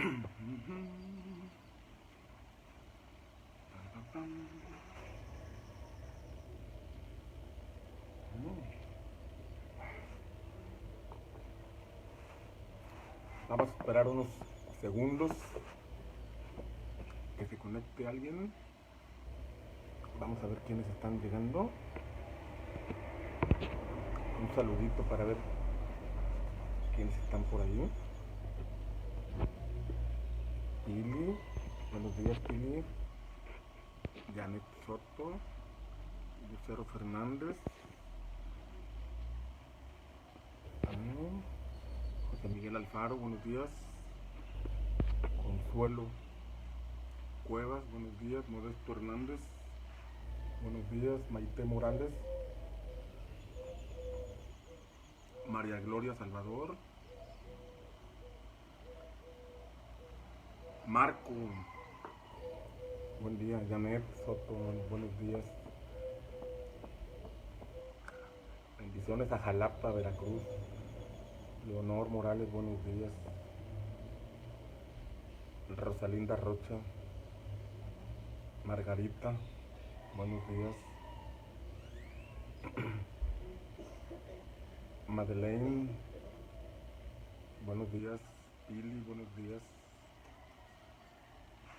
Vamos a esperar unos segundos que se conecte alguien. Vamos a ver quiénes están llegando. Un saludito para ver quiénes están por ahí. Pili, buenos días Pili. Janet Soto, Lucero Fernández, José Miguel Alfaro, buenos días. Consuelo Cuevas, buenos días. Modesto Hernández, buenos días. Maite Morales, María Gloria Salvador, Marco, buen día. Janet Soto, buenos días. Bendiciones a Jalapa, Veracruz. Leonor Morales, buenos días. Rosalinda Rocha, Margarita, buenos días. Madeleine, buenos días. Pili, buenos días.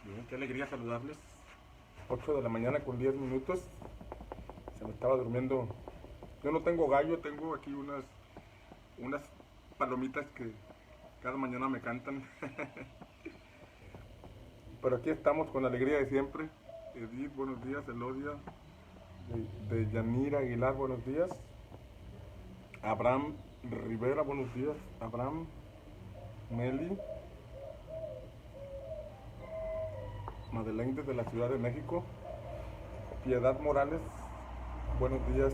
Bien, qué alegría saludarles. 8 de la mañana con 10 minutos. Se me estaba durmiendo. Yo no tengo gallo, tengo aquí unas palomitas que cada mañana me cantan. Pero aquí estamos con la alegría de siempre. Edith, buenos días. Elodia, de Yanira Aguilar, buenos días. Abraham Rivera, buenos días. Abraham, Meli, Madeleine desde la Ciudad de México. Piedad Morales, buenos días.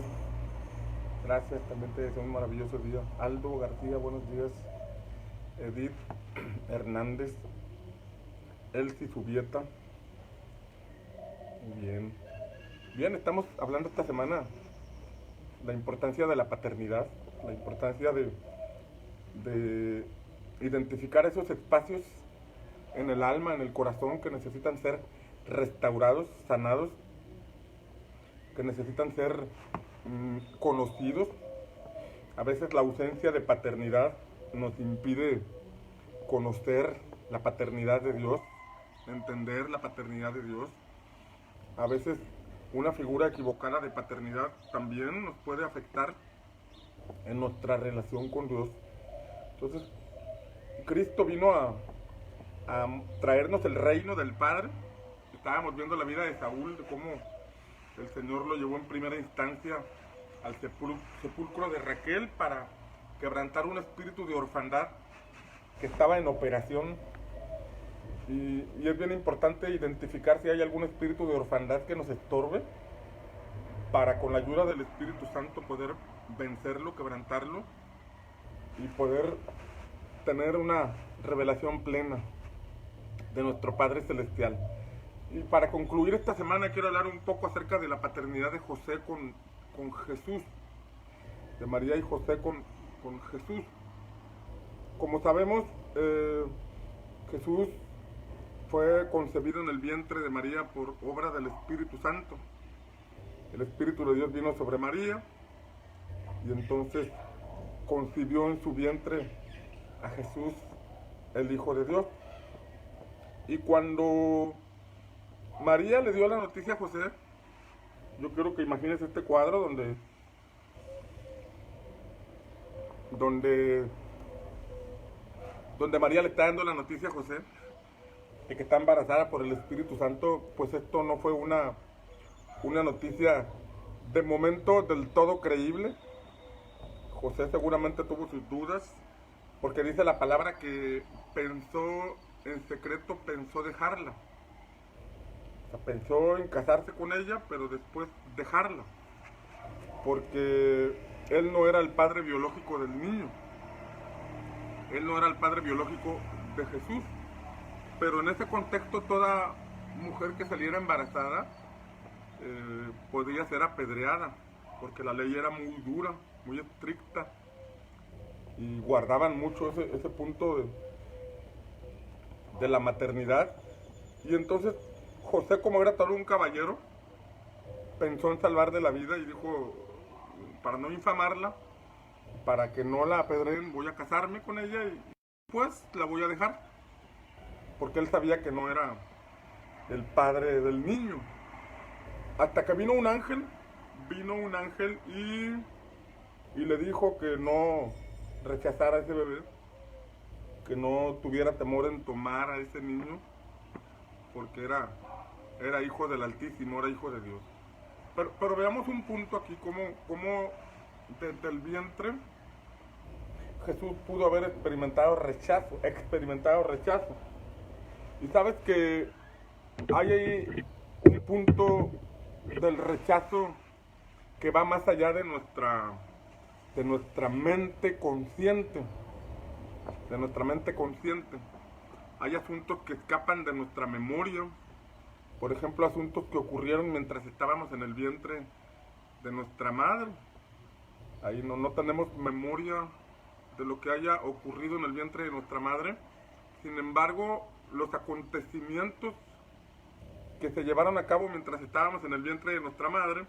Gracias, también te deseo un maravilloso día. Aldo García, buenos días. Edith Hernández, Elsie Subieta. Muy bien. Bien, estamos hablando esta semana la importancia de la paternidad, la importancia de identificar esos espacios en el alma, en el corazón, que necesitan ser restaurados, sanados, que necesitan ser conocidos. A veces la ausencia de paternidad nos impide conocer la paternidad de Dios, entender la paternidad de Dios. A veces una figura equivocada de paternidad también nos puede afectar en nuestra relación con Dios. Entonces, Cristo vino a traernos el reino del Padre. Estábamos viendo la vida de Saúl, de cómo el Señor lo llevó en primera instancia al sepulcro de Raquel para quebrantar un espíritu de orfandad que estaba en operación. Y es bien importante identificar si hay algún espíritu de orfandad que nos estorbe, para con la ayuda del Espíritu Santo poder vencerlo, quebrantarlo y poder tener una revelación plena de nuestro Padre Celestial. Y para concluir esta semana quiero hablar un poco acerca de la paternidad de José con Jesús, de María y José con Jesús. Como sabemos, Jesús fue concebido en el vientre de María por obra del Espíritu Santo. El Espíritu de Dios vino sobre María y entonces concibió en su vientre a Jesús, el Hijo de Dios. Y cuando María le dio la noticia a José, yo quiero que imagines este cuadro donde María le está dando la noticia a José de que está embarazada por el Espíritu Santo. Pues esto no fue una noticia de momento del todo creíble. José seguramente tuvo sus dudas, porque dice la palabra que pensó en secreto, pensó dejarla. O sea, pensó en casarse con ella, pero después dejarla, porque él no era el padre biológico del niño. Él no era el padre biológico de Jesús. Pero en ese contexto, toda mujer que saliera embarazada podía ser apedreada, porque la ley era muy dura, muy estricta, y guardaban mucho ese punto de la maternidad. Y entonces José, como era todo un caballero, pensó en salvarle la vida y dijo, para no infamarla, para que no la apedreen, voy a casarme con ella y pues la voy a dejar. Porque él sabía que no era el padre del niño. Hasta que vino un ángel y le dijo que no rechazara a ese bebé, que no tuviera temor en tomar a ese niño, porque era hijo del Altísimo, era hijo de Dios. Pero veamos un punto aquí, como desde el vientre Jesús pudo haber experimentado rechazo. Y sabes que hay ahí un punto del rechazo que va más allá de nuestra mente consciente. De nuestra mente consciente. Hay asuntos que escapan de nuestra memoria. Por ejemplo, asuntos que ocurrieron mientras estábamos en el vientre de nuestra madre. Ahí no tenemos memoria de lo que haya ocurrido en el vientre de nuestra madre. Sin embargo, los acontecimientos que se llevaron a cabo mientras estábamos en el vientre de nuestra madre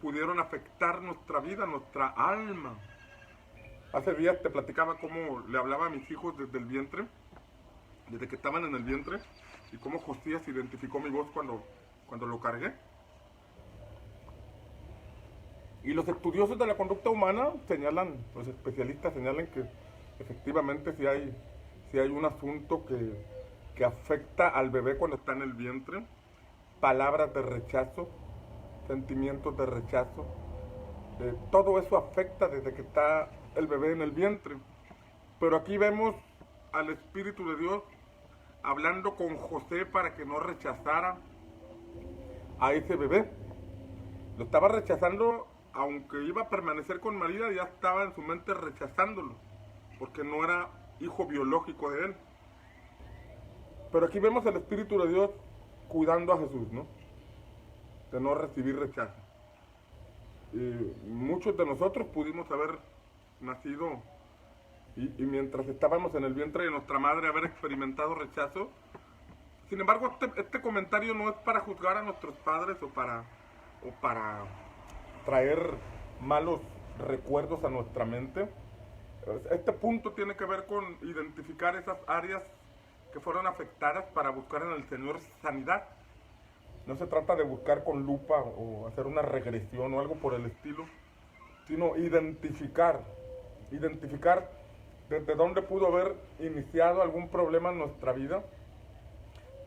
pudieron afectar nuestra vida, nuestra alma. Hace días te platicaba cómo le hablaba a mis hijos desde el vientre, desde que estaban en el vientre, y cómo Josías identificó mi voz cuando lo cargué. Y los estudiosos de la conducta humana señalan, los especialistas señalan que efectivamente si hay un asunto que afecta al bebé cuando está en el vientre, palabras de rechazo, sentimientos de rechazo, todo eso afecta desde que está el bebé en el vientre. Pero aquí vemos al Espíritu de Dios hablando con José para que no rechazara a ese bebé. Lo estaba rechazando, aunque iba a permanecer con María, ya estaba en su mente rechazándolo, porque no era hijo biológico de él. Pero aquí vemos al Espíritu de Dios cuidando a Jesús, ¿no? De no recibir rechazo. Muchos de nosotros pudimos haber nacido y mientras estábamos en el vientre de nuestra madre haber experimentado rechazo. Sin embargo, este comentario no es para juzgar a nuestros padres o para traer malos recuerdos a nuestra mente. Este punto tiene que ver con identificar esas áreas que fueron afectadas para buscar en el Señor sanidad. No se trata de buscar con lupa o hacer una regresión o algo por el estilo, sino identificar desde dónde pudo haber iniciado algún problema en nuestra vida,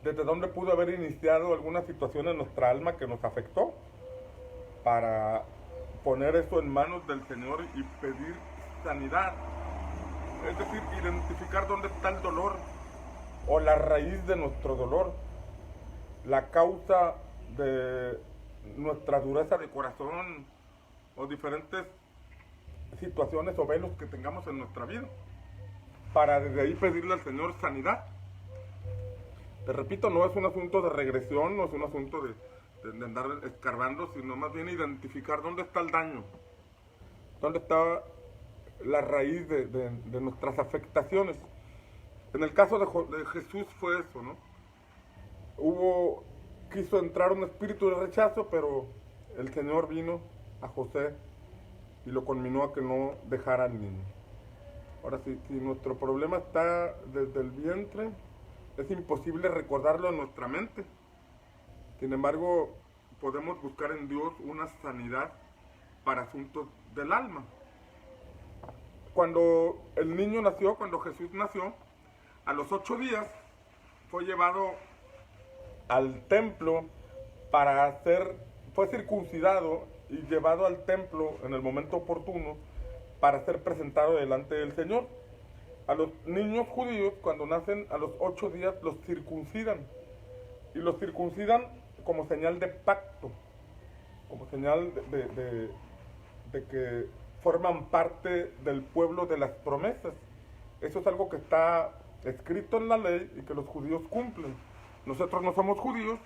desde dónde pudo haber iniciado alguna situación en nuestra alma que nos afectó, para poner eso en manos del Señor y pedir sanidad. Es decir, identificar dónde está el dolor o la raíz de nuestro dolor, la causa de nuestra dureza de corazón o diferentes situaciones o velos que tengamos en nuestra vida, para desde ahí pedirle al Señor sanidad. Te repito, no es un asunto de regresión, no es un asunto de andar escarbando, sino más bien identificar dónde está el daño, dónde está la raíz de nuestras afectaciones. En el caso de Jesús fue eso, ¿no? Quiso entrar un espíritu de rechazo, pero el Señor vino a José y lo conminó a que no dejara al niño. Ahora, si nuestro problema está desde el vientre, es imposible recordarlo en nuestra mente. Sin embargo, podemos buscar en Dios una sanidad para asuntos del alma. Cuando el niño nació, cuando Jesús nació, a los 8 días fue llevado al templo fue circuncidado y llevado al templo en el momento oportuno para ser presentado delante del Señor. A los niños judíos, cuando nacen a los 8 días, los circuncidan. Y los circuncidan como señal de pacto, como señal de que forman parte del pueblo de las promesas. Eso es algo que está escrito en la ley y que los judíos cumplen. Nosotros no somos judíos,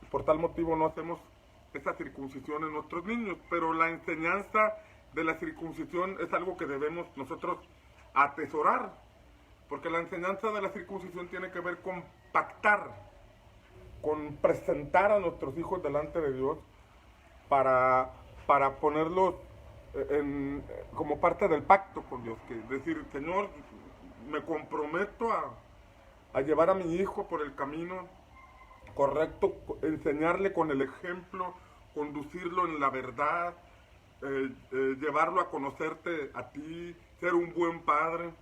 y por tal motivo no hacemos esa circuncisión en nuestros niños, pero la enseñanza de la circuncisión es algo que debemos nosotros atesorar, Porque la enseñanza de la circuncisión tiene que ver con pactar, con presentar a nuestros hijos delante de Dios para ponerlos como parte del pacto con Dios. Que decir, Señor, me comprometo a llevar a mi hijo por el camino correcto, enseñarle con el ejemplo, conducirlo en la verdad, llevarlo a conocerte a ti, ser un buen padre.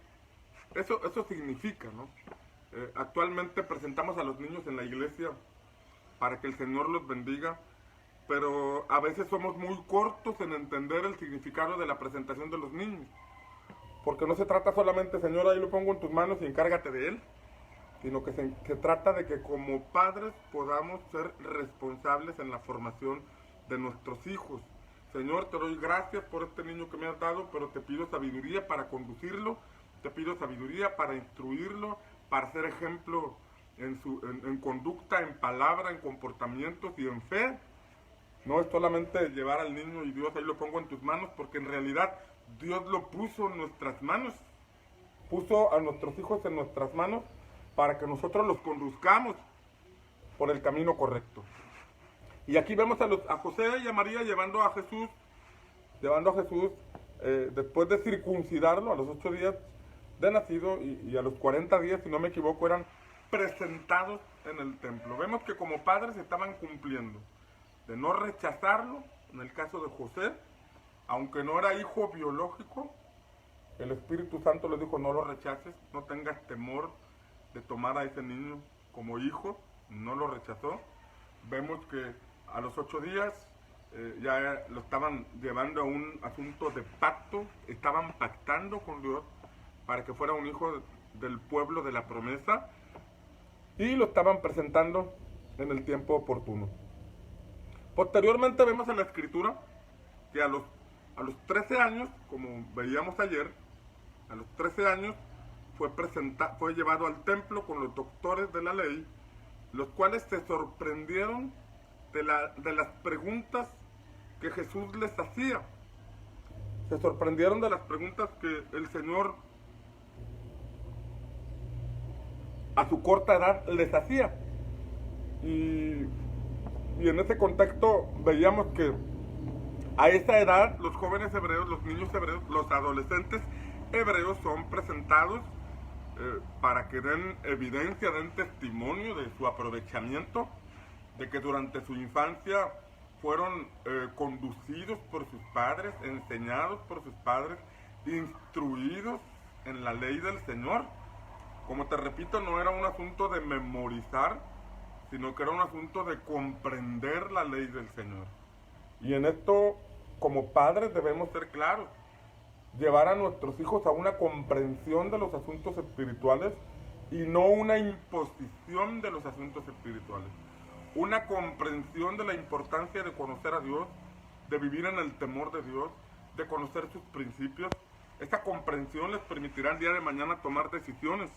Eso significa, ¿no? Actualmente presentamos a los niños en la iglesia para que el Señor los bendiga, pero a veces somos muy cortos en entender el significado de la presentación de los niños. Porque no se trata solamente, Señor, ahí lo pongo en tus manos y encárgate de él, sino que se trata de que como padres podamos ser responsables en la formación de nuestros hijos. Señor, te doy gracias por este niño que me has dado, pero te pido sabiduría para conducirlo, te pido sabiduría para instruirlo, para ser ejemplo en conducta, en palabra, en comportamientos y en fe. No es solamente llevar al niño y Dios ahí lo pongo en tus manos, porque en realidad Dios lo puso en nuestras manos, puso a nuestros hijos en nuestras manos para que nosotros los conduzcamos por el camino correcto. Y aquí vemos a José y a María llevando a Jesús, después de circuncidarlo a los 8 días de nacido y a los 40 días, si no me equivoco, eran presentados en el templo. Vemos que como padres estaban cumpliendo de no rechazarlo, en el caso de José, aunque no era hijo biológico, el Espíritu Santo le dijo, no lo rechaces, no tengas temor de tomar a ese niño como hijo, no lo rechazó. Vemos que a los 8 días ya lo estaban llevando a un asunto de pacto, estaban pactando con Dios para que fuera un hijo del pueblo de la promesa y lo estaban presentando en el tiempo oportuno. Posteriormente vemos en la escritura que a los 13 años, como veíamos ayer, a los 13 años fue llevado al templo con los doctores de la ley, los cuales se sorprendieron de las preguntas que Jesús les hacía. Se sorprendieron de las preguntas que el Señor a su corta edad les hacía. Y en ese contexto veíamos que a esa edad los jóvenes hebreos, los niños hebreos, los adolescentes hebreos son presentados para que den evidencia, den testimonio de su aprovechamiento, de que durante su infancia fueron conducidos por sus padres, enseñados por sus padres, instruidos en la ley del Señor. Como te repito, no era un asunto de memorizar, sino que era un asunto de comprender la ley del Señor. Y en esto, como padres, debemos ser claros. Llevar a nuestros hijos a una comprensión de los asuntos espirituales y no una imposición de los asuntos espirituales. Una comprensión de la importancia de conocer a Dios, de vivir en el temor de Dios, de conocer sus principios. Esta comprensión les permitirá el día de mañana tomar decisiones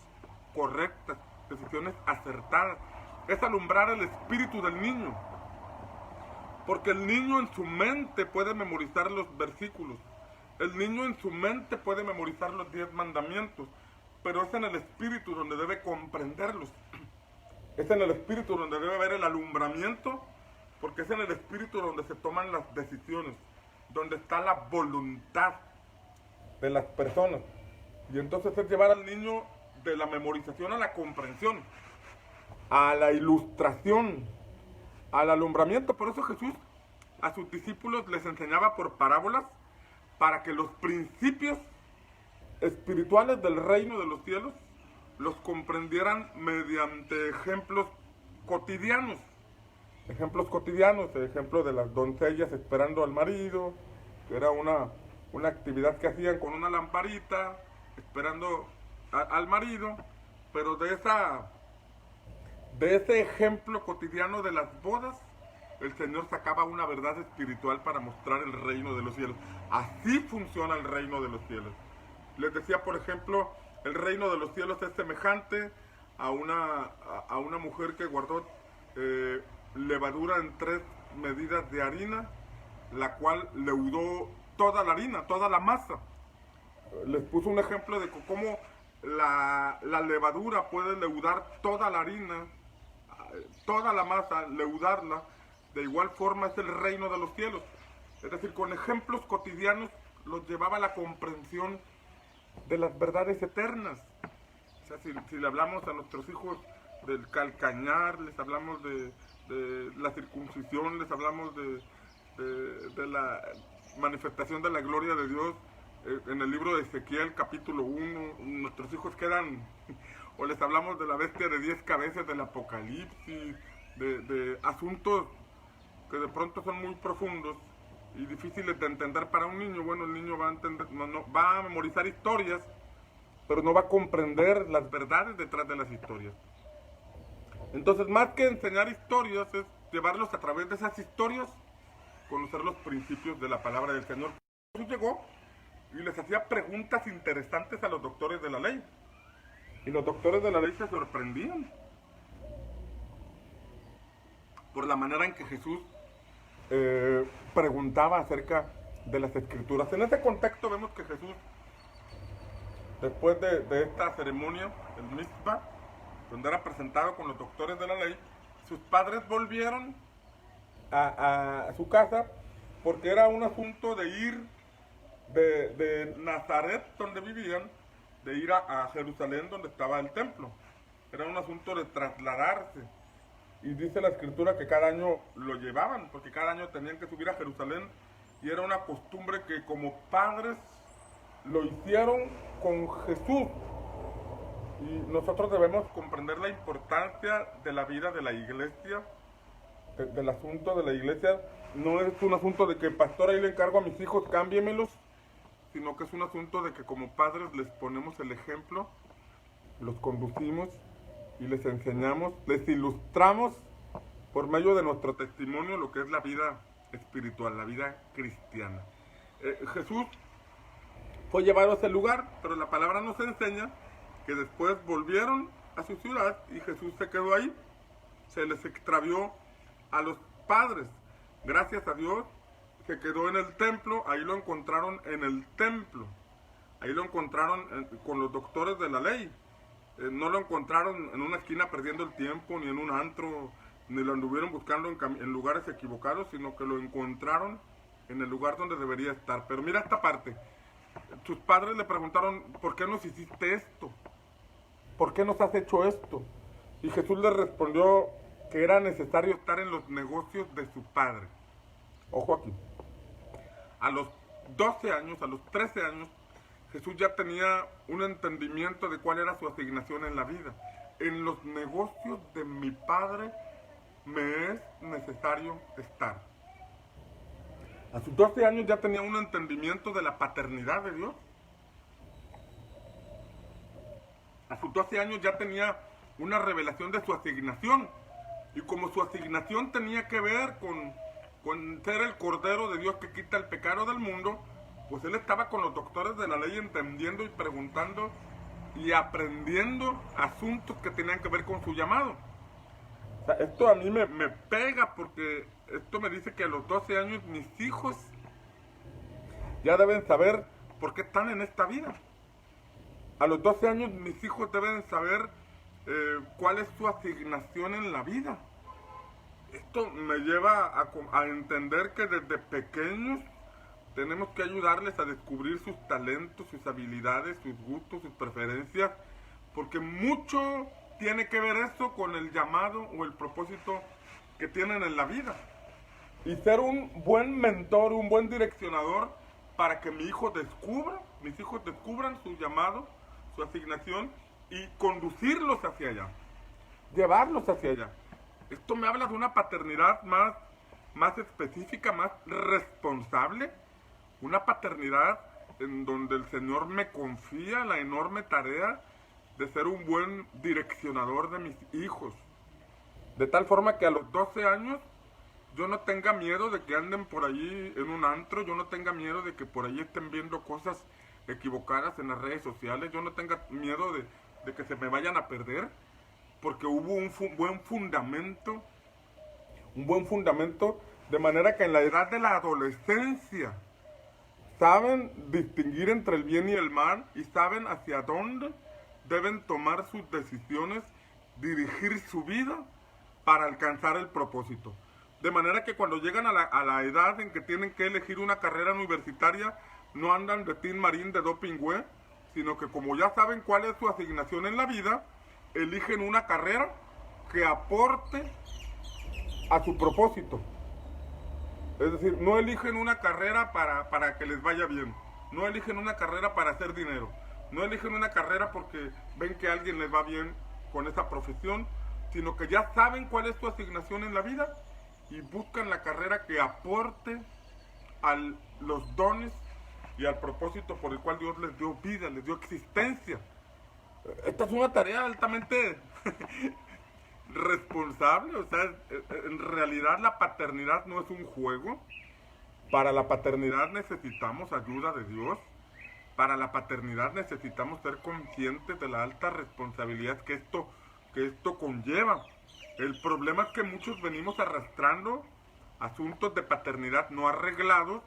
correctas, decisiones acertadas. Es alumbrar el espíritu del niño. Porque el niño en su mente puede memorizar los versículos. El niño en su mente puede memorizar los 10 mandamientos. Pero es en el espíritu donde debe comprenderlos. Es en el espíritu donde debe haber el alumbramiento. Porque es en el espíritu donde se toman las decisiones. Donde está la voluntad de las personas. Y entonces es llevar al niño de la memorización a la comprensión, a la ilustración, al alumbramiento. Por eso Jesús a sus discípulos les enseñaba por parábolas para que los principios espirituales del reino de los cielos los comprendieran mediante ejemplos cotidianos. Ejemplo de las doncellas esperando al marido, que era una actividad que hacían con una lamparita, esperando al marido, pero de ese ejemplo cotidiano de las bodas, el Señor sacaba una verdad espiritual para mostrar el reino de los cielos. Así funciona el reino de los cielos. Les decía, por ejemplo, el reino de los cielos es semejante a una mujer que guardó levadura en 3 medidas de harina, la cual leudó toda la harina, toda la masa. Les puso un ejemplo de cómo la levadura puede leudar toda la harina, toda la masa, leudarla, de igual forma es el reino de los cielos. Es decir, con ejemplos cotidianos los llevaba a la comprensión de las verdades eternas. O sea, si le hablamos a nuestros hijos del calcañar, les hablamos de la circuncisión, les hablamos de la manifestación de la gloria de Dios, en el libro de Ezequiel, capítulo 1, nuestros hijos quedan, o les hablamos de la bestia de 10 cabezas del Apocalipsis, de asuntos que de pronto son muy profundos y difíciles de entender para un niño. Bueno, el niño va a entender, va a memorizar historias, pero no va a comprender las verdades detrás de las historias. Entonces, más que enseñar historias, es llevarlos a través de esas historias, conocer los principios de la palabra del Señor. Jesús llegó y les hacía preguntas interesantes a los doctores de la ley. Y los doctores de la ley se sorprendían por la manera en que Jesús preguntaba acerca de las escrituras. En ese contexto vemos que Jesús, después de esta ceremonia, el Mizpah, donde era presentado con los doctores de la ley, sus padres volvieron a su casa porque era un asunto de ir de Nazaret, donde vivían, de ir a Jerusalén, donde estaba el templo. Era un asunto de trasladarse. Y dice la escritura que cada año lo llevaban, porque cada año tenían que subir a Jerusalén, y era una costumbre que como padres lo hicieron con Jesús. Y nosotros debemos comprender la importancia de la vida de la iglesia, del asunto de la iglesia. No es un asunto de que, pastor, ahí le encargo a mis hijos, cámbiemelos, sino que es un asunto de que como padres les ponemos el ejemplo, los conducimos y les enseñamos, les ilustramos por medio de nuestro testimonio lo que es la vida espiritual, la vida cristiana. Jesús fue llevado a ese lugar, pero la palabra nos enseña que después volvieron a su ciudad y Jesús se quedó ahí. Se les extravió a los padres. Gracias a Dios se quedó en el templo, ahí lo encontraron en el templo. Ahí lo encontraron con los doctores de la ley. No lo encontraron en una esquina perdiendo el tiempo, ni en un antro, ni lo anduvieron buscando en lugares equivocados, sino que lo encontraron en el lugar donde debería estar. Pero mira esta parte. Sus padres le preguntaron, ¿por qué nos hiciste esto? ¿Por qué nos has hecho esto? Y Jesús les respondió que era necesario estar en los negocios de su padre. Ojo aquí. A los 12 años, a los 13 años, Jesús ya tenía un entendimiento de cuál era su asignación en la vida. En los negocios de mi Padre me es necesario estar. A sus 12 años ya tenía un entendimiento de la paternidad de Dios. A sus 12 años ya tenía una revelación de su asignación. Y como su asignación tenía que ver con ser el Cordero de Dios que quita el pecado del mundo, pues él estaba con los doctores de la ley entendiendo y preguntando y aprendiendo asuntos que tenían que ver con su llamado. O sea, esto a mí me pega porque esto me dice que a los 12 años mis hijos ya deben saber por qué están en esta vida. A los 12 años mis hijos deben saber cuál es su asignación en la vida. Esto me lleva a entender que desde pequeños tenemos que ayudarles a descubrir sus talentos, sus habilidades, sus gustos, sus preferencias, porque mucho tiene que ver eso con el llamado o el propósito que tienen en la vida. Y ser un buen mentor, un buen direccionador para que mis hijos descubran su llamado, su asignación y conducirlos hacia allá, llevarlos hacia allá. Esto me habla de una paternidad más específica, más responsable. Una paternidad en donde el Señor me confía la enorme tarea de ser un buen direccionador de mis hijos. De tal forma que a los 12 años yo no tenga miedo de que anden por allí en un antro, yo no tenga miedo de que por allí estén viendo cosas equivocadas en las redes sociales, yo no tenga miedo de que se me vayan a perder, porque hubo un buen fundamento, de manera que en la edad de la adolescencia saben distinguir entre el bien y el mal y saben hacia dónde deben tomar sus decisiones, dirigir su vida para alcanzar el propósito. De manera que cuando llegan a la edad en que tienen que elegir una carrera universitaria, no andan de Tin Marín de Doping Güey, sino que como ya saben cuál es su asignación en la vida, eligen una carrera que aporte a su propósito. Es decir, no eligen una carrera para que les vaya bien, no eligen una carrera para hacer dinero, no eligen una carrera porque ven que a alguien les va bien con esa profesión, sino que ya saben cuál es su asignación en la vida y buscan la carrera que aporte a los dones y al propósito por el cual Dios les dio vida, les dio existencia. Esta es una tarea altamente responsable, o sea, en realidad la paternidad no es un juego. Para la paternidad necesitamos ayuda de Dios. Para la paternidad necesitamos ser conscientes de la alta responsabilidad que esto conlleva. El problema es que muchos venimos arrastrando asuntos de paternidad no arreglados,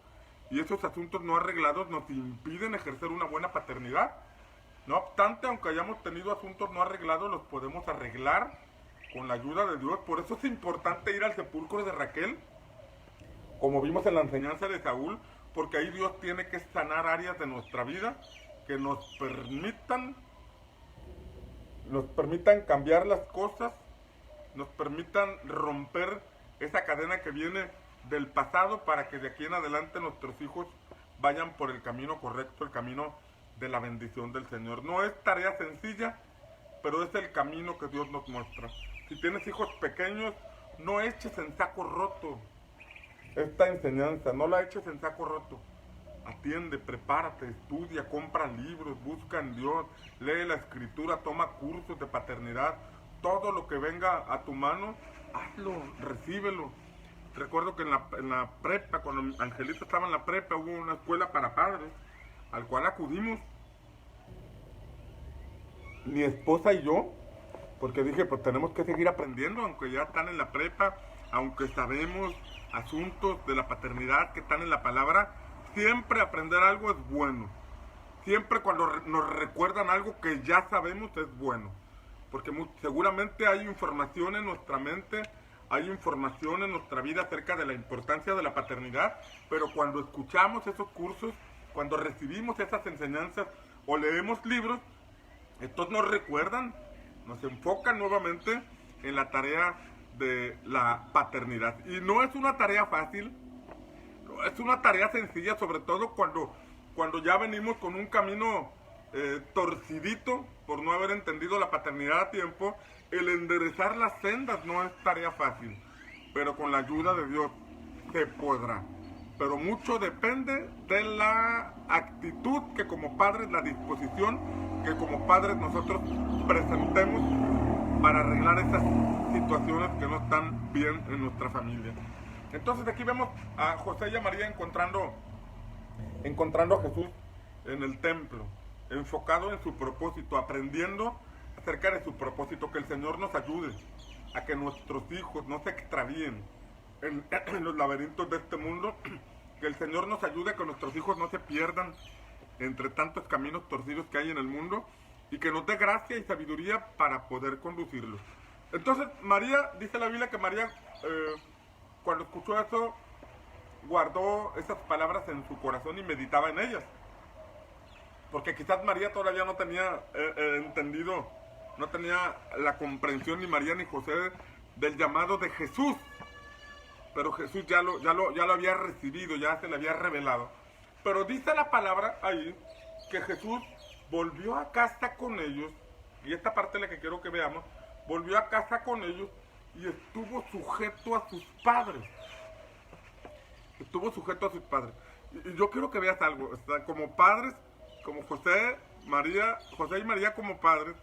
y esos asuntos no arreglados nos impiden ejercer una buena paternidad. No obstante, aunque hayamos tenido asuntos no arreglados, los podemos arreglar con la ayuda de Dios. Por eso es importante ir al sepulcro de Raquel, como vimos en la enseñanza de Saúl, porque ahí Dios tiene que sanar áreas de nuestra vida que nos permitan cambiar las cosas, nos permitan romper esa cadena que viene del pasado para que de aquí en adelante nuestros hijos vayan por el camino correcto, el camino de la bendición del Señor. No es tarea sencilla, pero es el camino que Dios nos muestra. Si tienes hijos pequeños, no eches en saco roto esta enseñanza, no la eches en saco roto. Atiende, prepárate, estudia, compra libros, busca en Dios, lee la escritura, toma cursos de paternidad. Todo lo que venga a tu mano, hazlo, recíbelo. Recuerdo que en la prepa, cuando Angelito estaba en la prepa, hubo una escuela para padres, al cual acudimos mi esposa y yo, porque dije, pues tenemos que seguir aprendiendo, aunque ya están en la prepa, aunque sabemos asuntos de la paternidad que están en la palabra, siempre aprender algo es bueno. Siempre cuando nos recuerdan algo que ya sabemos es bueno. Porque seguramente hay información en nuestra mente, hay información en nuestra vida acerca de la importancia de la paternidad, pero cuando escuchamos esos cursos, cuando recibimos esas enseñanzas o leemos libros, estos nos recuerdan, nos enfocan nuevamente en la tarea de la paternidad. Y no es una tarea fácil, no es una tarea sencilla, sobre todo cuando ya venimos con un camino torcidito por no haber entendido la paternidad a tiempo. El enderezar las sendas no es tarea fácil, pero con la ayuda de Dios se podrá. Pero mucho depende de la actitud que como padres, la disposición que como padres nosotros presentemos para arreglar esas situaciones que no están bien en nuestra familia. Entonces aquí vemos a José y a María encontrando a Jesús en el templo, enfocado en su propósito, aprendiendo acerca de su propósito. Que el Señor nos ayude a que nuestros hijos no se extravíen en los laberintos de este mundo, que el Señor nos ayude a que nuestros hijos no se pierdan entre tantos caminos torcidos que hay en el mundo, y que nos dé gracia y sabiduría para poder conducirlos. Entonces María, dice la Biblia que María cuando escuchó eso, guardó esas palabras en su corazón y meditaba en ellas, porque quizás María todavía no tenía entendido, no tenía la comprensión, ni María ni José, del llamado de Jesús, pero Jesús ya lo había recibido, ya se le había revelado. Pero dice la palabra ahí que Jesús volvió a casa con ellos, y esta parte es la que quiero que veamos. Volvió a casa con ellos y estuvo sujeto a sus padres. Estuvo sujeto a sus padres. Y yo quiero que veas algo, o sea, como padres, como José y María como padres,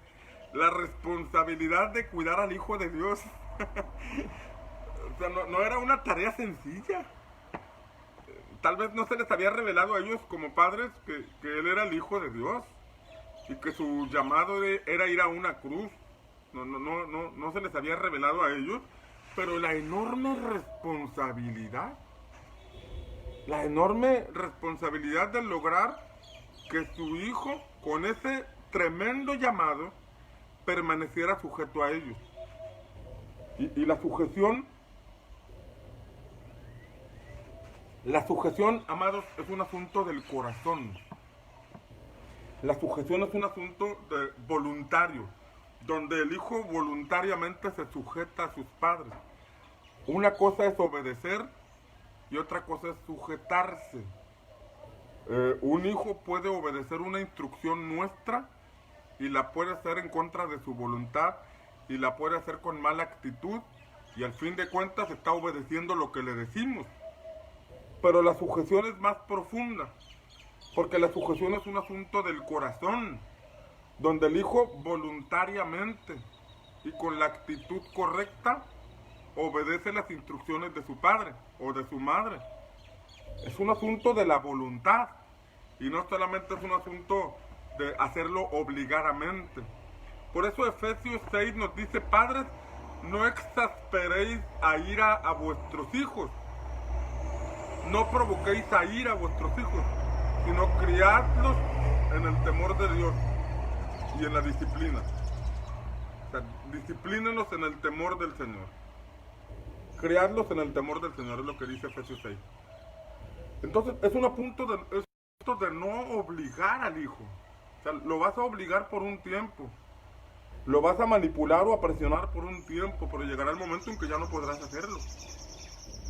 la responsabilidad de cuidar al Hijo de Dios. O sea, no era una tarea sencilla. Tal vez no se les había revelado a ellos como padres que Él era el Hijo de Dios y que su llamado era ir a una cruz. No se les había revelado a ellos, pero la enorme responsabilidad de lograr que su hijo, con ese tremendo llamado, permaneciera sujeto a ellos. Y la sujeción, amados, es un asunto del corazón. La sujeción es un asunto voluntario, donde el hijo voluntariamente se sujeta a sus padres. Una cosa es obedecer y otra cosa es sujetarse. Un hijo puede obedecer una instrucción nuestra y la puede hacer en contra de su voluntad y la puede hacer con mala actitud y al fin de cuentas está obedeciendo lo que le decimos. Pero la sujeción es más profunda, porque la sujeción es un asunto del corazón, donde el hijo voluntariamente y con la actitud correcta obedece las instrucciones de su padre o de su madre. Es un asunto de la voluntad y no solamente es un asunto de hacerlo obligadamente. Por eso Efesios 6 nos dice: padres, no exasperéis a ira a vuestros hijos, no provoquéis a ira a vuestros hijos, sino criadlos en el temor de Dios y en la disciplina. O sea, disciplínenos en el temor del Señor. Criadlos en el temor del Señor, es lo que dice Efesios 6. Entonces, es un punto de no obligar al hijo. O sea, lo vas a obligar por un tiempo. Lo vas a manipular o a presionar por un tiempo, pero llegará el momento en que ya no podrás hacerlo.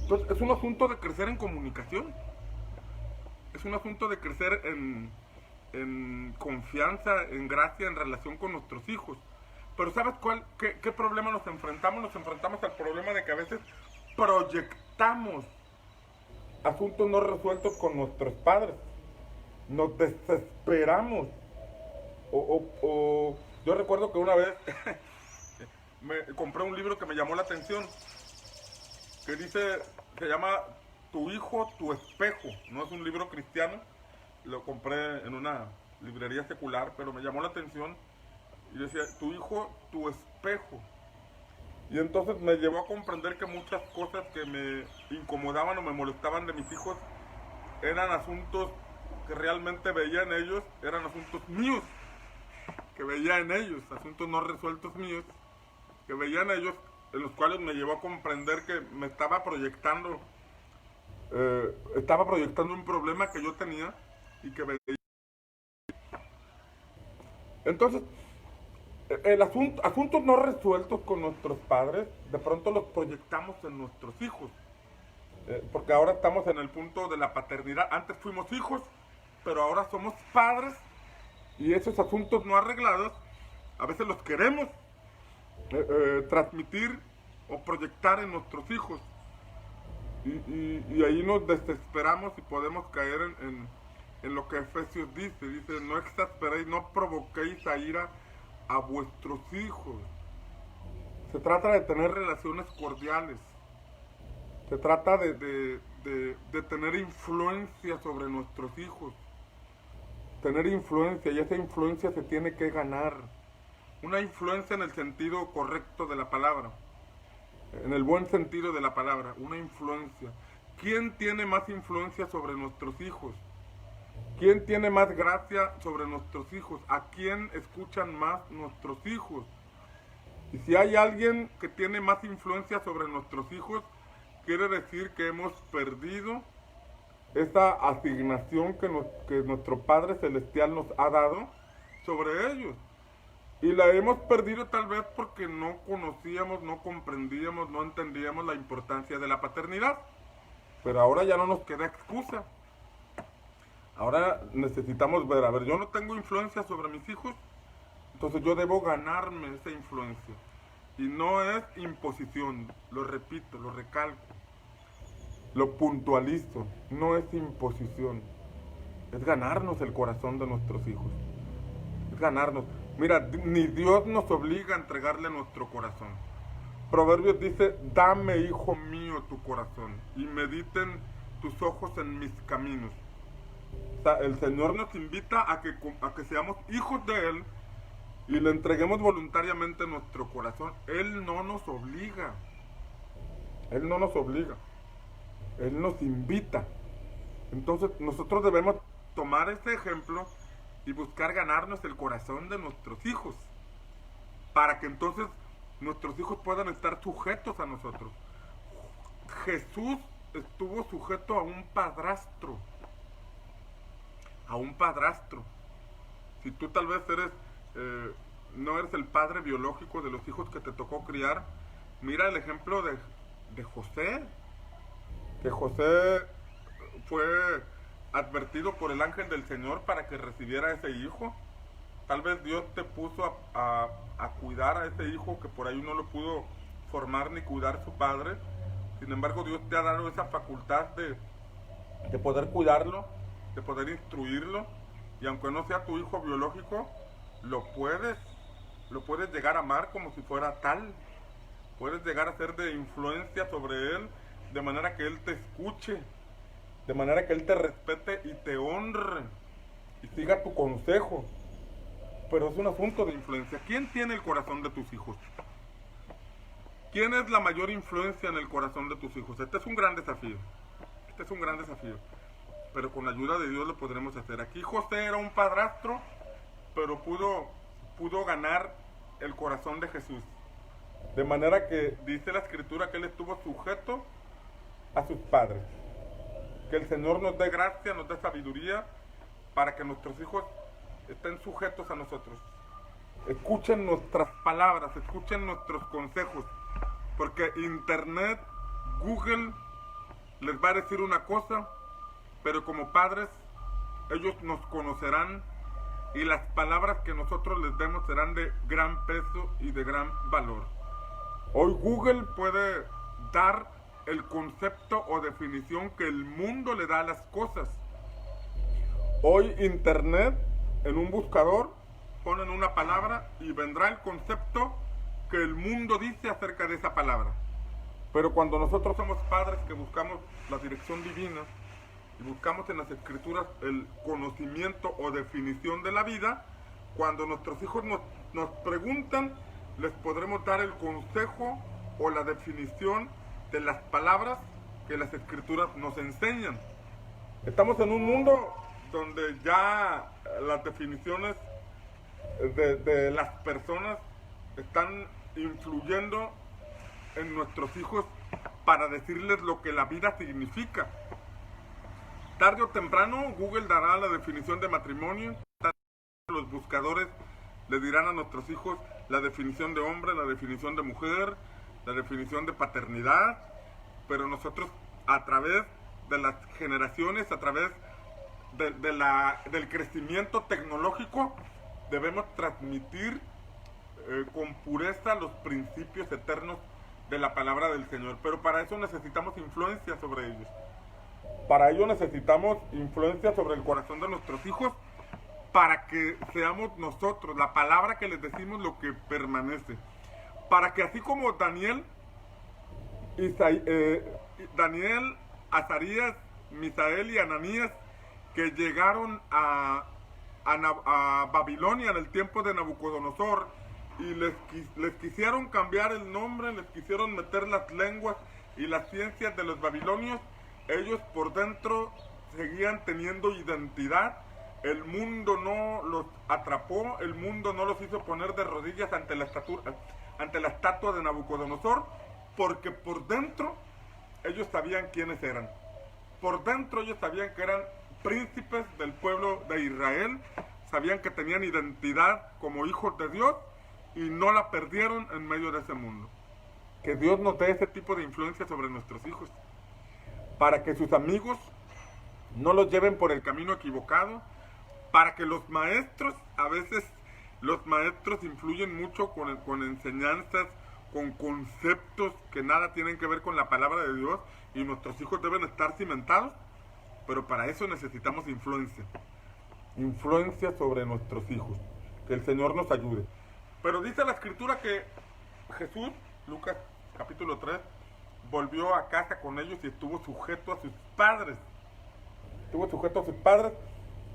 Entonces, es un asunto de crecer en comunicación. Es un asunto de crecer en confianza, en gracia, en relación con nuestros hijos. Pero ¿sabes qué problema nos enfrentamos? Nos enfrentamos al problema de que a veces proyectamos asuntos no resueltos con nuestros padres. Nos desesperamos. Yo recuerdo que una vez me compré un libro que me llamó la atención, que se llama Tu hijo, tu espejo. No es un libro cristiano, lo compré en una librería secular, pero me llamó la atención y decía: tu hijo, tu espejo. Y entonces me llevó a comprender que muchas cosas que me incomodaban o me molestaban de mis hijos eran asuntos que realmente veía en ellos, eran asuntos míos, que veía en ellos, asuntos no resueltos míos, que veía en ellos, en los cuales me llevó a comprender que me estaba proyectando un problema que yo tenía y que veía. Entonces, asuntos no resueltos con nuestros padres, de pronto los proyectamos en nuestros hijos. Porque ahora estamos en el punto de la paternidad. Antes fuimos hijos, pero ahora somos padres. Y esos asuntos no arreglados, a veces los queremos transmitir o proyectar en nuestros hijos. Y ahí nos desesperamos y podemos caer en lo que Efesios dice. Dice: no exasperéis, no provoquéis a ira a vuestros hijos. Se trata de tener relaciones cordiales. Se trata de tener influencia sobre nuestros hijos. Tener influencia, y esa influencia se tiene que ganar. Una influencia en el sentido correcto de la palabra. En el buen sentido de la palabra, una influencia. ¿Quién tiene más influencia sobre nuestros hijos? ¿Quién tiene más gracia sobre nuestros hijos? ¿A quién escuchan más nuestros hijos? Y si hay alguien que tiene más influencia sobre nuestros hijos, quiere decir que hemos perdido esa asignación que nuestro Padre Celestial nos ha dado sobre ellos. Y la hemos perdido tal vez porque no conocíamos, no comprendíamos, no entendíamos la importancia de la paternidad. Pero ahora ya no nos queda excusa. Ahora necesitamos ver, a ver, yo no tengo influencia sobre mis hijos, entonces yo debo ganarme esa influencia. Y no es imposición, lo repito, lo recalco, lo puntualizo, no es imposición. Es ganarnos el corazón de nuestros hijos. Es ganarnos. Mira, ni Dios nos obliga a entregarle nuestro corazón. Proverbios dice: dame, hijo mío, tu corazón, y mediten tus ojos en mis caminos. O sea, el Señor nos invita a que seamos hijos de Él y le entreguemos voluntariamente nuestro corazón. Él no nos obliga. Él no nos obliga. Él nos invita. Entonces nosotros debemos tomar este ejemplo y buscar ganarnos el corazón de nuestros hijos, para que entonces nuestros hijos puedan estar sujetos a nosotros. Jesús estuvo sujeto a un padrastro. A un padrastro. Si tú tal vez no eres el padre biológico de los hijos que te tocó criar, mira el ejemplo de José. Que José fue advertido por el ángel del Señor para que recibiera a ese hijo. Tal vez Dios te puso a cuidar a ese hijo que por ahí no lo pudo formar ni cuidar su padre. Sin embargo, Dios te ha dado esa facultad de poder cuidarlo, de poder instruirlo, y aunque no sea tu hijo biológico, lo puedes llegar a amar como si fuera tal. Puedes llegar a ser de influencia sobre él, de manera que él te escuche, de manera que él te respete y te honre y siga tu consejo. Pero es un asunto de influencia. ¿Quién tiene el corazón de tus hijos? ¿Quién es la mayor influencia en el corazón de tus hijos? Este es un gran desafío. Este es un gran desafío. Pero con la ayuda de Dios lo podremos hacer. Aquí José era un padrastro, pero pudo ganar el corazón de Jesús. De manera que dice la Escritura que él estuvo sujeto a sus padres. Que el Señor nos dé gracia, nos dé sabiduría, para que nuestros hijos estén sujetos a nosotros. Escuchen nuestras palabras, escuchen nuestros consejos, porque Internet, Google, les va a decir una cosa, pero como padres, ellos nos conocerán y las palabras que nosotros les demos serán de gran peso y de gran valor. Hoy Google puede dar el concepto o definición que el mundo le da a las cosas. Hoy Internet, en un buscador, ponen una palabra y vendrá el concepto que el mundo dice acerca de esa palabra. Pero cuando nosotros somos padres que buscamos la dirección divina y buscamos en las Escrituras el conocimiento o definición de la vida, cuando nuestros hijos nos preguntan, les podremos dar el consejo o la definición de las palabras que las Escrituras nos enseñan. Estamos en un mundo donde ya las definiciones de las personas están influyendo en nuestros hijos para decirles lo que la vida significa. Tarde o temprano Google dará la definición de matrimonio, los buscadores le dirán a nuestros hijos la definición de hombre, la definición de mujer, la definición de paternidad, pero nosotros a través de las generaciones, a través del crecimiento tecnológico, debemos transmitir con pureza los principios eternos de la palabra del Señor. Pero para eso necesitamos influencia sobre ellos. Para ello necesitamos influencia sobre el corazón de nuestros hijos, para que seamos nosotros, la palabra que les decimos, lo que permanece. Para que así como Daniel, Azarías, Misael y Ananías, que llegaron a Babilonia en el tiempo de Nabucodonosor, y les quisieron cambiar el nombre, les quisieron meter las lenguas y las ciencias de los babilonios, ellos por dentro seguían teniendo identidad. El mundo no los atrapó, el mundo no los hizo poner de rodillas ante la estatua de Nabucodonosor, porque por dentro ellos sabían quiénes eran. Por dentro ellos sabían que eran príncipes del pueblo de Israel, sabían que tenían identidad como hijos de Dios y no la perdieron en medio de ese mundo. Que Dios nos dé ese tipo de influencia sobre nuestros hijos, para que sus amigos no los lleven por el camino equivocado, para que los maestros, a veces los maestros influyen mucho con enseñanzas, con conceptos que nada tienen que ver con la palabra de Dios, y nuestros hijos deben estar cimentados, pero para eso necesitamos influencia sobre nuestros hijos. Que el Señor nos ayude. Pero dice la Escritura que Jesús, Lucas capítulo 3, volvió a casa con ellos y estuvo sujeto a sus padres. Estuvo sujeto a sus padres.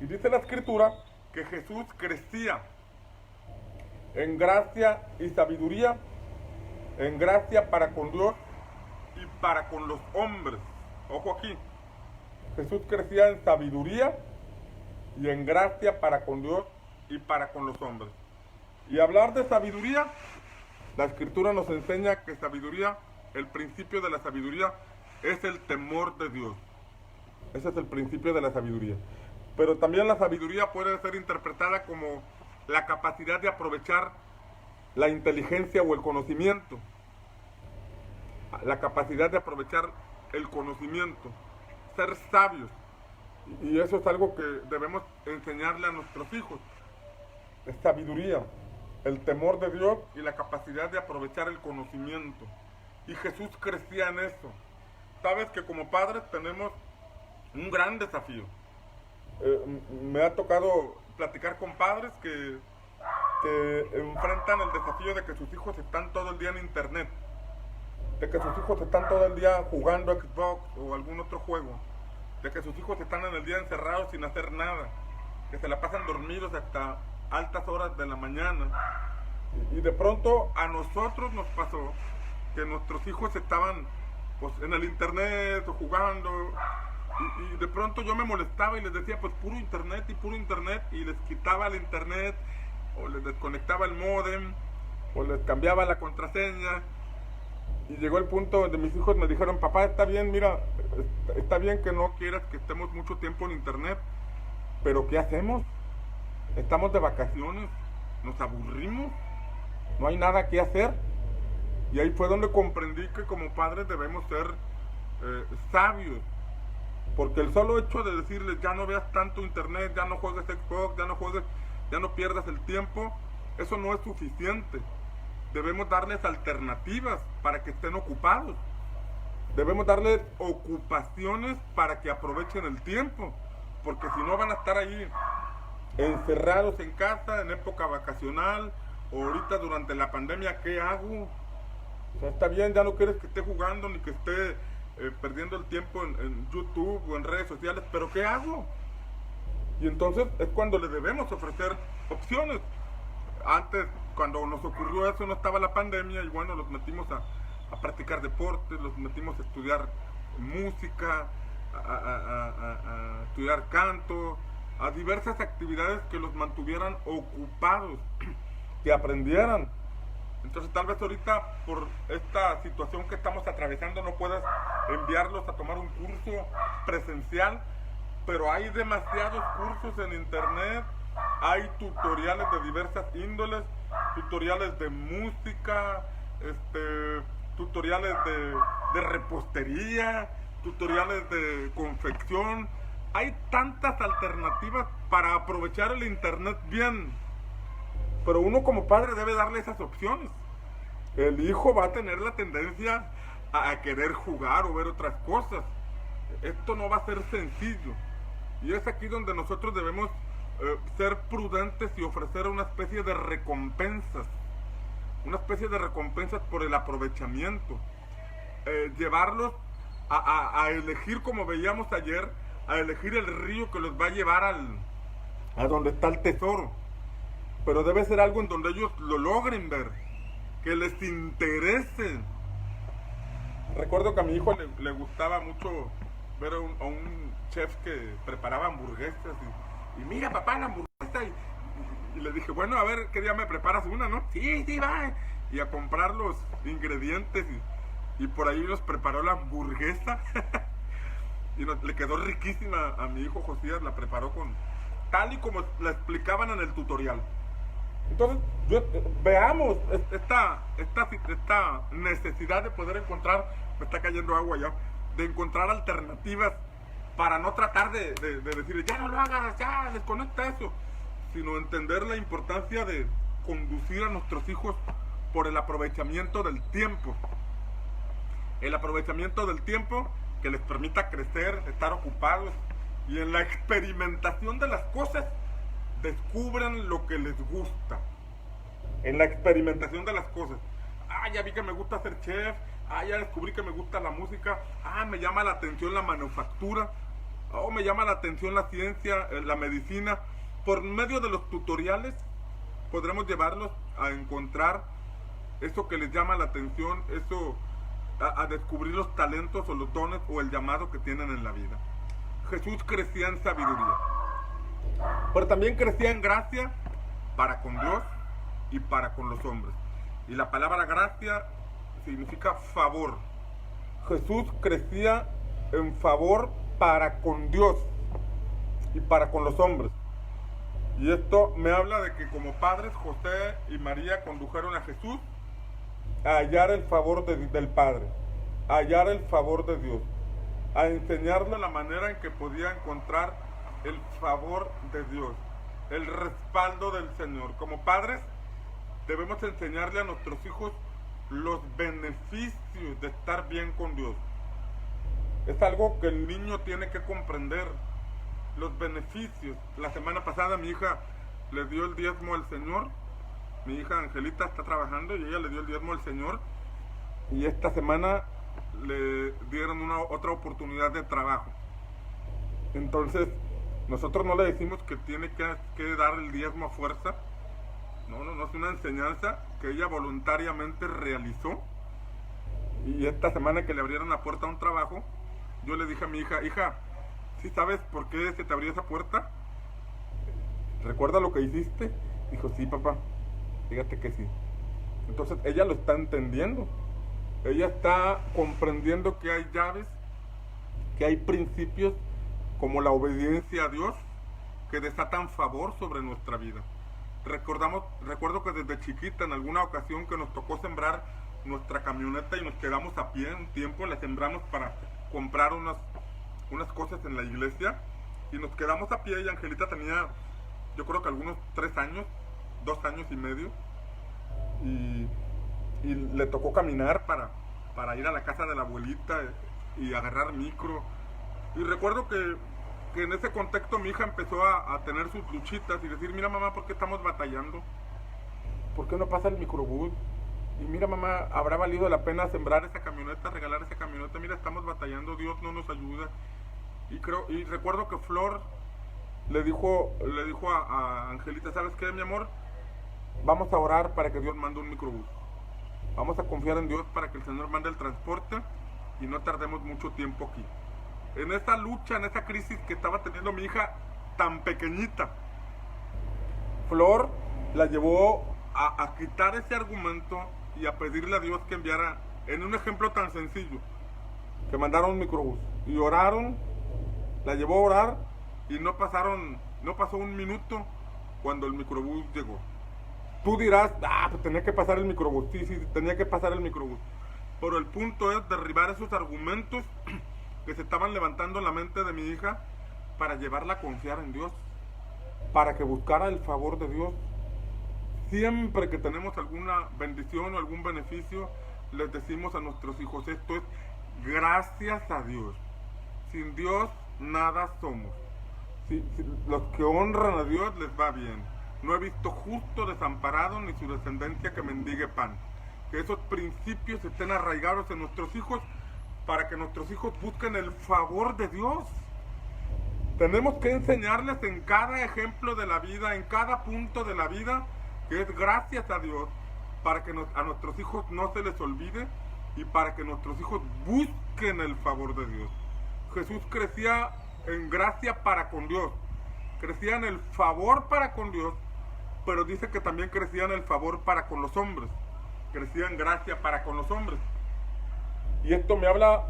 Y dice la Escritura que Jesús crecía en gracia y sabiduría, en gracia para con Dios y para con los hombres. Ojo aquí. Jesús crecía en sabiduría y en gracia para con Dios y para con los hombres. Y hablar de sabiduría, la Escritura nos enseña que sabiduría, el principio de la sabiduría es el temor de Dios. Ese es el principio de la sabiduría. Pero también la sabiduría puede ser interpretada como la capacidad de aprovechar la inteligencia o el conocimiento. La capacidad de aprovechar el conocimiento. Ser sabios. Y eso es algo que debemos enseñarle a nuestros hijos. Es sabiduría, el temor de Dios y la capacidad de aprovechar el conocimiento. Y Jesús crecía en eso. Sabes que como padres tenemos un gran desafío. Me ha tocado platicar con padres que enfrentan el desafío de que sus hijos están todo el día en internet, de que sus hijos están todo el día jugando Xbox o algún otro juego, de que sus hijos están en el día encerrados sin hacer nada, que se la pasan dormidos hasta altas horas de la mañana. Y de pronto a nosotros nos pasó que nuestros hijos estaban pues en el internet o jugando, y de pronto yo me molestaba y les decía pues puro internet, y les quitaba el internet o les desconectaba el módem o les cambiaba la contraseña. Y llegó el punto donde mis hijos me dijeron, papá, está bien, mira, está bien que no quieras que estemos mucho tiempo en internet, pero ¿qué hacemos? Estamos de vacaciones, nos aburrimos, no hay nada que hacer. Y ahí fue donde comprendí que como padres debemos ser sabios, porque el solo hecho de decirles ya no veas tanto internet, ya no juegues Xbox, ya no pierdas el tiempo, eso no es suficiente. Debemos darles alternativas para que estén ocupados. Debemos darles ocupaciones para que aprovechen el tiempo, porque si no van a estar ahí encerrados en casa en época vacacional o ahorita durante la pandemia. ¿Qué hago? O sea, está bien, ya no quieres que esté jugando ni que esté perdiendo el tiempo en YouTube o en redes sociales, pero ¿qué hago? Y entonces es cuando le debemos ofrecer opciones. Antes, cuando nos ocurrió eso, no estaba la pandemia y bueno, los metimos a practicar deportes, los metimos a estudiar música, a estudiar canto, a diversas actividades que los mantuvieran ocupados, que aprendieran. Entonces tal vez ahorita por esta situación que estamos atravesando no puedas enviarlos a tomar un curso presencial, pero hay demasiados cursos en internet, hay tutoriales de diversas índoles, tutoriales de música, tutoriales de repostería, tutoriales de confección. Hay tantas alternativas para aprovechar el internet bien, pero uno como padre debe darle esas opciones. El hijo va a tener la tendencia a querer jugar o ver otras cosas. Esto no va a ser sencillo, y es aquí donde nosotros debemos ser prudentes y ofrecer una especie de recompensas, por el aprovechamiento, llevarlos a elegir, como veíamos ayer, a elegir el río que los va a llevar a donde está el tesoro, pero debe ser algo en donde ellos lo logren ver, que les interese. Recuerdo que a mi hijo le gustaba mucho ver a un chef que preparaba hamburguesas y mira papá la hamburguesa y le dije, bueno, a ver qué día me preparas una, ¿no? Sí, va. Y a comprar los ingredientes y por ahí nos preparó la hamburguesa y le quedó riquísima a mi hijo Josías, la preparó tal y como la explicaban en el tutorial. Entonces, veamos esta necesidad de poder encontrar, me está cayendo agua ya, de encontrar alternativas para no tratar de decir, ya no lo hagas, ya desconecta eso, sino entender la importancia de conducir a nuestros hijos por el aprovechamiento del tiempo. El aprovechamiento del tiempo que les permita crecer, estar ocupados, y en la experimentación de las cosas descubran lo que les gusta. En la experimentación de las cosas. Ya vi que me gusta ser chef. Ya descubrí que me gusta la música. Me llama la atención la manufactura. Me llama la atención la ciencia, la medicina. Por medio de los tutoriales podremos llevarlos a encontrar eso que les llama la atención, eso a descubrir los talentos o los dones o el llamado que tienen en la vida. Jesús crecía en sabiduría. Pero también crecía en gracia para con Dios y para con los hombres. Y la palabra gracia significa favor. Jesús crecía en favor para con Dios y para con los hombres. Y esto me habla de que como padres José y María condujeron a Jesús a hallar el favor del Padre, a hallar el favor de Dios, a enseñarle la manera en que podía encontrar el favor de Dios, el respaldo del Señor. Como padres debemos enseñarle a nuestros hijos los beneficios de estar bien con Dios. Es algo que el niño tiene que comprender, los beneficios. La semana pasada mi hija le dio el diezmo al Señor. Mi hija Angelita está trabajando y ella le dio el diezmo al Señor. Y esta semana le dieron otra oportunidad de trabajo. Entonces, nosotros no le decimos que tiene que dar el diezmo a fuerza. No, es una enseñanza que ella voluntariamente realizó. Y esta semana que le abrieron la puerta a un trabajo, yo le dije a mi hija, hija, ¿sí sabes por qué se te abrió esa puerta? ¿Recuerda lo que hiciste? Dijo, sí, papá, fíjate que sí. Entonces ella lo está entendiendo. Ella está comprendiendo que hay llaves, que hay principios como la obediencia a Dios que desatan favor sobre nuestra vida. Recuerdo que desde chiquita en alguna ocasión que nos tocó sembrar nuestra camioneta y nos quedamos a pie un tiempo, la sembramos para comprar unas cosas en la iglesia y nos quedamos a pie y Angelita tenía, yo creo que algunos 3 años, 2 años y medio y le tocó caminar para ir a la casa de la abuelita y agarrar micro. Y recuerdo que en ese contexto mi hija empezó a tener sus luchitas y decir, mira mamá, ¿por qué estamos batallando? ¿Por qué no pasa el microbús? Y mira mamá, ¿habrá valido la pena sembrar esa camioneta, regalar esa camioneta? Mira, estamos batallando, Dios no nos ayuda. Y recuerdo que Flor le dijo a Angelita, ¿sabes qué, mi amor? Vamos a orar para que Dios mande un microbús. Vamos a confiar en Dios para que el Señor mande el transporte y no tardemos mucho tiempo aquí. En esa lucha, en esa crisis que estaba teniendo mi hija tan pequeñita, Flor la llevó a quitar ese argumento y a pedirle a Dios que enviara, en un ejemplo tan sencillo, que mandaron un microbús. Y oraron, la llevó a orar y no pasó un minuto cuando el microbús llegó. Tú dirás, pues tenía que pasar el microbús. Sí, tenía que pasar el microbús. Pero el punto es derribar esos argumentos que se estaban levantando en la mente de mi hija para llevarla a confiar en Dios, para que buscara el favor de Dios. Siempre que tenemos alguna bendición o algún beneficio, les decimos a nuestros hijos, esto es gracias a Dios. Sin Dios nada somos. Los que honran a Dios les va bien. No he visto justo desamparado ni su descendencia que mendigue pan. Que esos principios estén arraigados en nuestros hijos para que nuestros hijos busquen el favor de Dios. Tenemos que enseñarles en cada ejemplo de la vida, en cada punto de la vida, que es gracias a Dios, para que a nuestros hijos no se les olvide y para que nuestros hijos busquen el favor de Dios. Jesús crecía en gracia para con Dios, crecía en el favor para con Dios, pero dice que también crecía en el favor para con los hombres, crecía en gracia para con los hombres. Y esto me habla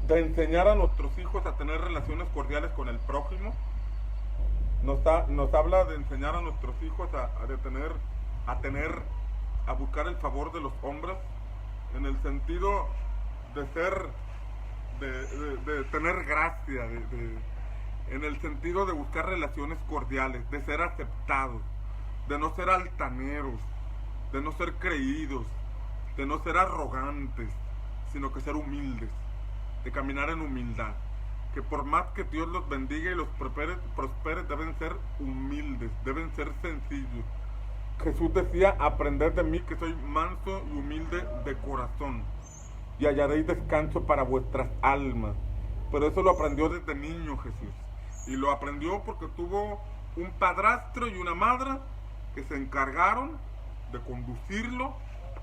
de enseñar a nuestros hijos a tener relaciones cordiales con el prójimo. Nos habla de enseñar a nuestros hijos a buscar el favor de los hombres, en el sentido de tener gracia, en el sentido de buscar relaciones cordiales, de ser aceptados, de no ser altaneros, de no ser creídos, de no ser arrogantes, sino que ser humildes, de caminar en humildad. Que por más que Dios los bendiga y los prospere, deben ser humildes, deben ser sencillos. Jesús decía, aprended de mí que soy manso y humilde de corazón, y hallaréis descanso para vuestras almas. Pero eso lo aprendió desde niño Jesús. Y lo aprendió porque tuvo un padrastro y una madre que se encargaron de conducirlo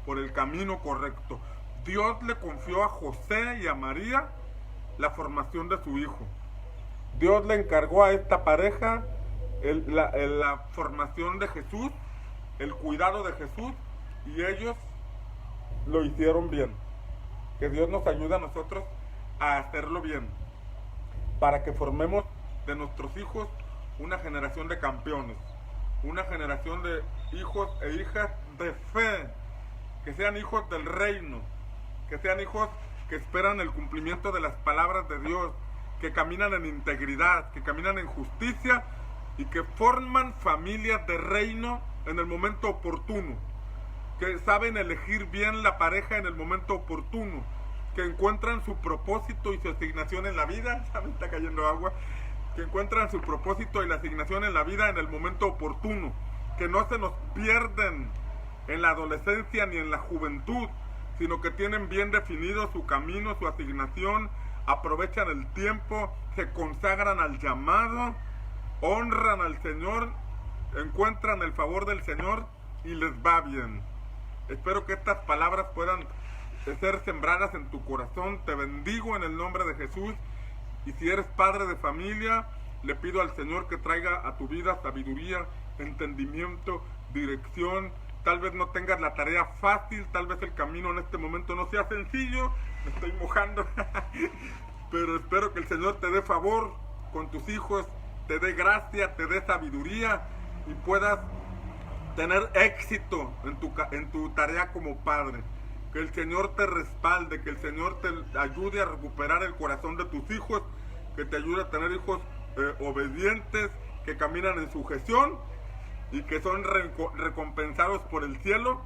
por el camino correcto. Dios le confió a José y a María la formación de su hijo. Dios le encargó a esta pareja la formación de Jesús, el cuidado de Jesús, y ellos lo hicieron bien. Que Dios nos ayude a nosotros a hacerlo bien, para que formemos de nuestros hijos una generación de campeones, una generación de hijos e hijas de fe, que sean hijos del reino, que sean hijos que esperan el cumplimiento de las palabras de Dios, que caminan en integridad, que caminan en justicia y que forman familias de reino en el momento oportuno, que saben elegir bien la pareja en el momento oportuno, que encuentran su propósito y su asignación en la vida. Ya me está cayendo agua. Que encuentran su propósito y la asignación en la vida en el momento oportuno, que no se nos pierden en la adolescencia ni en la juventud, sino que tienen bien definido su camino, su asignación, aprovechan el tiempo, se consagran al llamado, honran al Señor, encuentran el favor del Señor y les va bien. Espero que estas palabras puedan ser sembradas en tu corazón. Te bendigo en el nombre de Jesús. Y si eres padre de familia, le pido al Señor que traiga a tu vida sabiduría, entendimiento, dirección. Tal vez no tengas la tarea fácil, tal vez el camino en este momento no sea sencillo, me estoy mojando, pero espero que el Señor te dé favor con tus hijos, te dé gracia, te dé sabiduría y puedas tener éxito en tu tarea como padre. Que el Señor te respalde, que el Señor te ayude a recuperar el corazón de tus hijos, que te ayude a tener hijos obedientes, que caminan en sujeción y que son recompensados por el cielo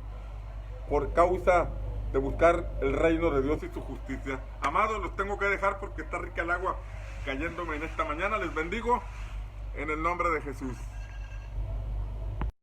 por causa de buscar el reino de Dios y su justicia. Amados, los tengo que dejar porque está rica el agua cayéndome en esta mañana. Les bendigo en el nombre de Jesús.